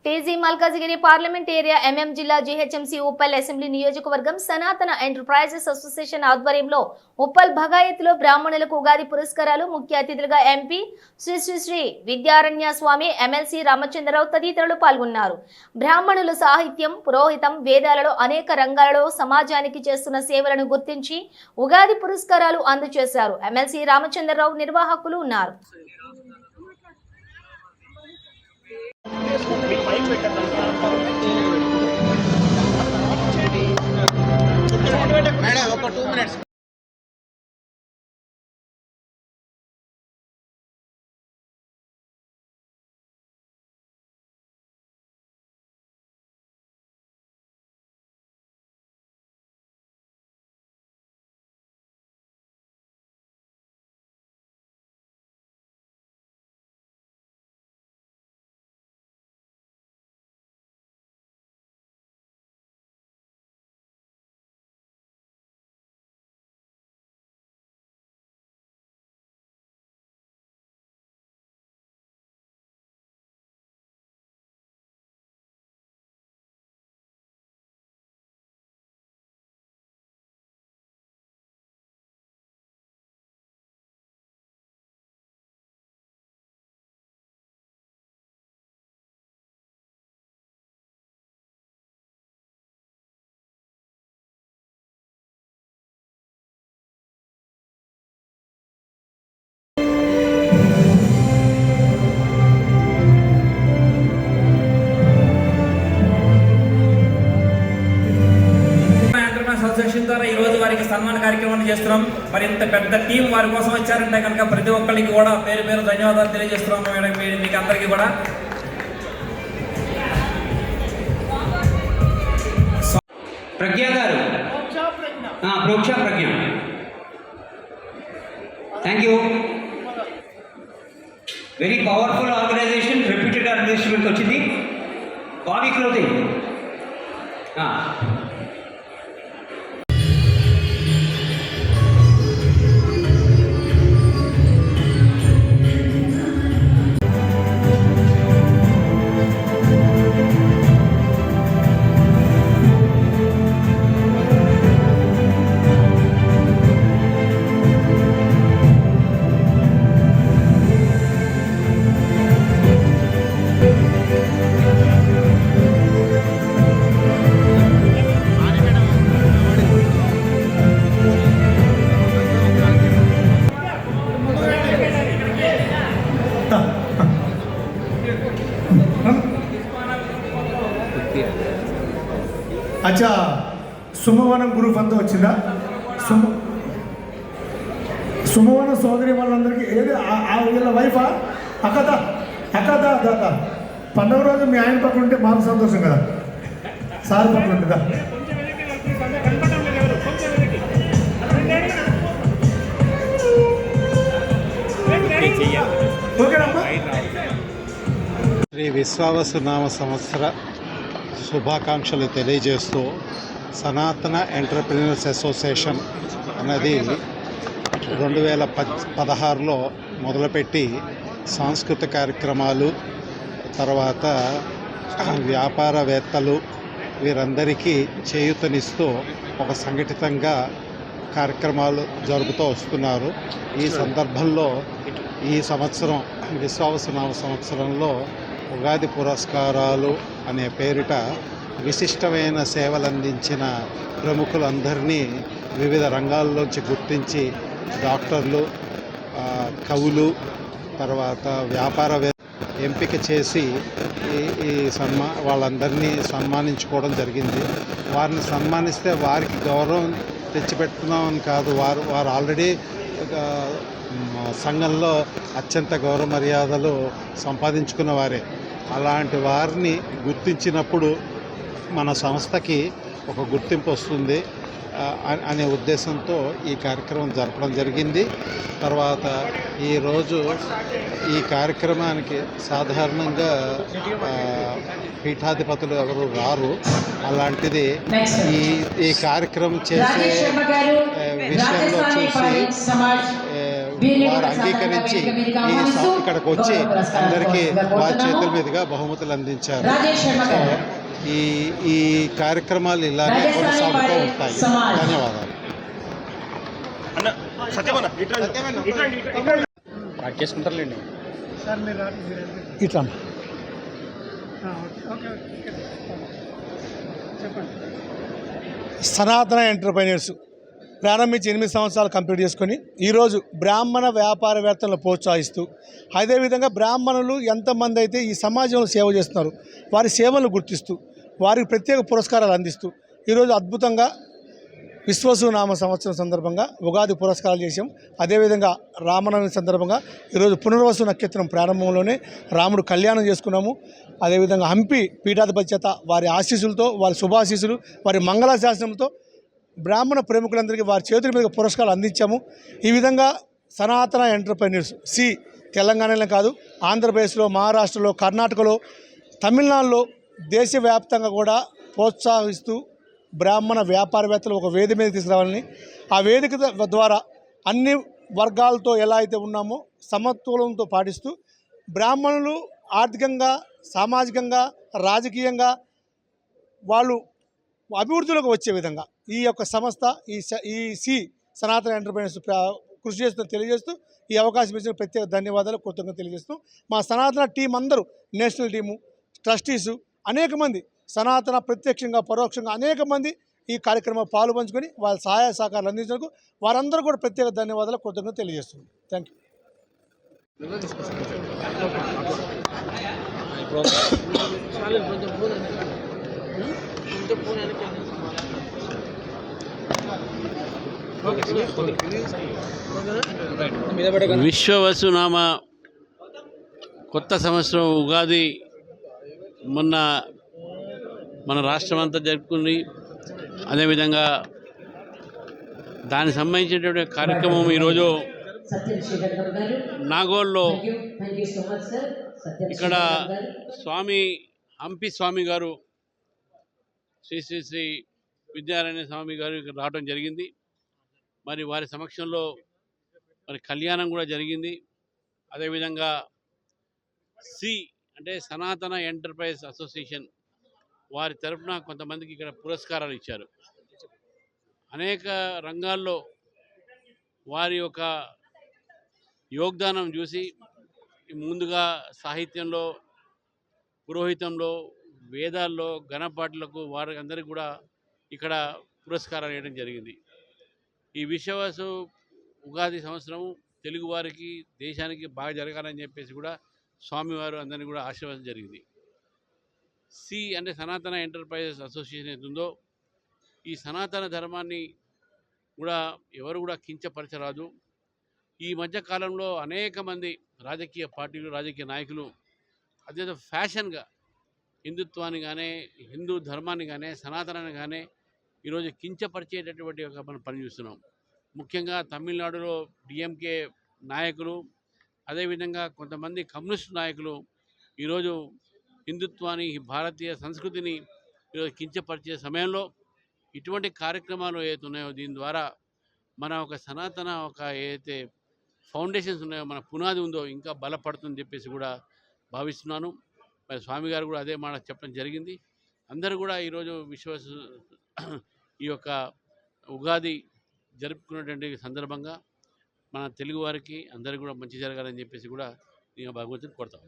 TG Malkajgiri parliament area MM జిల్లా GHMC Uppal assembly నియోజకవర్గం సనాతన ఎంటర్ప్రైజెస్ అసోసియేషన్ ఆధ్వర్యంలో ఉప్పల్ భగాయత్లో బ్రాహ్మణులకు ఉగాది పురస్కారాలు ముఖ్య అతిథులుగా ఎంపీ శ్రీ శ్రీ శ్రీ విద్యారణ్య స్వామి ఎమ్మెల్సీ రామచంద్రరావు తదితరులు పాల్గొన్నారు. బ్రాహ్మణులు సాహిత్యం, పురోహితం, వేదాలలో అనేక రంగాలలో సమాజానికి చేస్తున్న సేవలను గుర్తించి ఉగాది పురస్కారాలు అందజేశారు. ఎమ్మెల్సీ రామచంద్రరావు నిర్వాహకులు ఉన్నారు. మేడం ఒక 2 minutes. అసోసియేషన్ ద్వారా ఈ రోజు వారికి సన్మాన కార్యక్రమాన్ని చేస్తున్నాం. మరి ఇంత పెద్ద టీం వారి కోసం వచ్చారంటే కనుక ప్రతి ఒక్కరికి కూడా పేరు పేరు ధన్యవాదాలు తెలియజేస్తున్నాం. మేడం మీకు అందరికీ కూడా ప్రజ్ఞ గారు, ప్రోక్ష Pragna, thank you. Very powerful organisation, reputed ఆర్గనైజేషన్కి వచ్చింది. Bobby clothing. అచ్చా, సుమవనం గ్రూప్ అంతా వచ్చిందా? సుమవనం సోదరి వాళ్ళందరికీ ఏది వీళ్ళ వైఫా? అక్కదా దాత పండుగ రోజు మీ ఆయన పక్కన ఉంటే మాకు సంతోషం కదా, సార్ పక్కన ఉంటుందా? ఓకేనమ్మా. శ్రీ విశ్వావసునామ సంవత్సర శుభాకాంక్షలు తెలియజేస్తూ సనాతన ఎంటర్ప్రినర్స్ అసోసియేషన్ అనేది 2016లో మొదలుపెట్టి సాంస్కృతిక కార్యక్రమాలు, తర్వాత వ్యాపారవేత్తలు వీరందరికీ చేయూతనిస్తూ ఒక సంఘటితంగా కార్యక్రమాలు జరుపుతూ వస్తున్నారు. ఈ సందర్భంలో ఈ సంవత్సరం విశ్వావసునామ సంవత్సరంలో ఉగాది పురస్కారాలు అనే పేరిట విశిష్టమైన సేవలు అందించిన ప్రముఖులందరినీ వివిధ రంగాల్లోంచి గుర్తించి డాక్టర్లు, కవులు, తర్వాత వ్యాపారవేత్త ఎంపిక చేసి వాళ్ళందరినీ సన్మానించుకోవడం జరిగింది. వారిని సన్మానిస్తే వారికి గౌరవం తెచ్చిపెడుతున్నామని కాదు, వారు ఆల్రెడీ సంఘంలో అత్యంత గౌరవ మర్యాదలు సంపాదించుకున్న వారే. అలాంటి వారిని గుర్తించినప్పుడు మన సంస్థకి ఒక గుర్తింపు వస్తుంది అనే ఉద్దేశంతో ఈ కార్యక్రమం జరపడం జరిగింది. తర్వాత ఈరోజు ఈ కార్యక్రమానికి సాధారణంగా పీఠాధిపతులు ఎవరు రారు. అలాంటిది ఈ కార్యక్రమం చేసే విషయంలో చూసి వారు అంగీకరించి ఇక్కడికి వచ్చి అందరికీ వారి చేతుల మీదుగా బహుమతులు అందించారు. సో ఈ కార్యక్రమాలు ఇలాగే కొనసాగుతూ ఉంటాయి. ధన్యవాదాలు. ఇట్లా సనాతన ఎంటర్ప్రైనర్స్ ప్రారంభించి 8 సంవత్సరాలు కంప్లీట్ చేసుకొని ఈరోజు బ్రాహ్మణ వ్యాపారవేత్తలను ప్రోత్సహిస్తూ అదేవిధంగా బ్రాహ్మణులు ఎంతమంది అయితే ఈ సమాజంలో సేవ చేస్తున్నారు వారి సేవలను గుర్తిస్తూ వారికి ప్రత్యేక పురస్కారాలు అందిస్తూ ఈరోజు అద్భుతంగా విశ్వసునామ సంవత్సరం సందర్భంగా ఉగాది పురస్కారాలు చేసాం. అదేవిధంగా రామనవమి సందర్భంగా ఈరోజు పునర్వసు నక్షత్రం ప్రారంభంలోనే రాముడు కళ్యాణం చేసుకున్నాము. అదేవిధంగా హంపి పీఠాధిపతి చేత వారి ఆశీస్సులతో వారి శుభాశీస్సులు వారి మంగళాశాసనంతో బ్రాహ్మణ ప్రముఖులందరికీ వారి చేతుల మీద పురస్కారాలు అందించాము. ఈ విధంగా సనాతన ఎంటర్ప్రైనర్స్ తెలంగాణలో కాదు, ఆంధ్రప్రదేశ్లో, మహారాష్ట్రలో, కర్ణాటకలో, తమిళనాడులో దేశవ్యాప్తంగా కూడా ప్రోత్సహిస్తూ బ్రాహ్మణ వ్యాపారవేత్తలు ఒక వేదిక మీద తీసుకురావాలని, ఆ వేదిక ద్వారా అన్ని వర్గాలతో ఎలా అయితే ఉన్నామో సమతులంతో పాటిస్తూ బ్రాహ్మణులు ఆర్థికంగా, సామాజికంగా, రాజకీయంగా వాళ్ళు అభివృద్ధిలోకి వచ్చే విధంగా ఈ యొక్క సంస్థ ఈ సనాతన ఎంటర్ప్రైనర్స్ కృషి చేస్తూ తెలియజేస్తూ ఈ అవకాశం ఇచ్చిన ప్రత్యేక ధన్యవాదాలు కృతజ్ఞతలు తెలియజేస్తూ మా సనాతన టీం అందరూ నేషనల్ టీము ట్రస్టీసు అనేక మంది సనాతన ప్రత్యక్షంగా పరోక్షంగా అనేక మంది ఈ కార్యక్రమం పాలు పంచుకొని వాళ్ళ సహాయ సహకారాలు అందించినందుకు వారందరూ కూడా ప్రత్యేక ధన్యవాదాలు కృతజ్ఞతలు తెలియజేస్తున్నాం. Thank you. విశ్వవసునామ కొత్త సంవత్సరం ఉగాది మొన్న మన రాష్ట్రం అంతా జరుపుకుంది. అదేవిధంగా దానికి సంబంధించినటువంటి కార్యక్రమం ఈరోజు నాగోల్లో ఇక్కడ హంపి స్వామి గారు శ్రీ శ్రీ శ్రీ విద్యారాయణ స్వామి గారు ఇక్కడ రావడం జరిగింది. మరి వారి సమక్షంలో మరి కళ్యాణం కూడా జరిగింది. అదేవిధంగా అంటే సనాతన ఎంటర్ప్రైజ్ అసోసియేషన్ వారి తరఫున కొంతమందికి ఇక్కడ పురస్కారాలు ఇచ్చారు. అనేక రంగాల్లో వారి యొక్క యోగదానం చూసి ముందుగా సాహిత్యంలో, పురోహితంలో, వేదాల్లో, గణపాఠులకు వారి అందరికీ కూడా ఇక్కడ పురస్కారాలు ఇవ్వడం జరిగింది. ఈ విశ్వవసు ఉగాది సంవత్సరం తెలుగు వారికి, దేశానికి బాగా జరగాలని చెప్పేసి కూడా స్వామివారు అందరినీ కూడా ఆశీర్వాదం జరిగింది. అంటే సనాతన ఎంటర్ప్రైజెస్ అసోసియేషన్ ఏతుందో ఈ సనాతన ధర్మాన్ని కూడా ఎవరు కూడా కించపరచరాదు. ఈ మధ్య కాలంలో అనేక మంది రాజకీయ పార్టీలు, రాజకీయ నాయకులు అదే ఫ్యాషన్గా హిందుత్వాన్ని కానీ, హిందూ ధర్మాన్ని కానీ, సనాతనాన్ని కానీ ఈరోజు కించపరిచేటటువంటి ఒక మనం పని చూస్తున్నాం. ముఖ్యంగా తమిళనాడులో డిఎంకే నాయకులు, అదేవిధంగా కొంతమంది కమ్యూనిస్ట్ నాయకులు ఈరోజు హిందుత్వాన్ని, భారతీయ సంస్కృతిని ఈరోజు కించపరిచే సమయంలో ఇటువంటి కార్యక్రమాలు ఏవైతే ఉన్నాయో దీని ద్వారా మన ఒక సనాతన ఏదైతే ఫౌండేషన్స్ ఉన్నాయో, మన పునాది ఉందో ఇంకా బలపడుతుందని చెప్పేసి కూడా భావిస్తున్నాను. మరి స్వామి గారు కూడా అదే మాట చెప్పడం జరిగింది. అందరూ కూడా ఈరోజు ఈ యొక్క ఉగాది జరుపుకునేటువంటి సందర్భంగా మన తెలుగు వారికి అందరికీ కూడా మంచి జరగాలని చెప్పేసి కూడా నేను భగవంతుని కోరుతాను.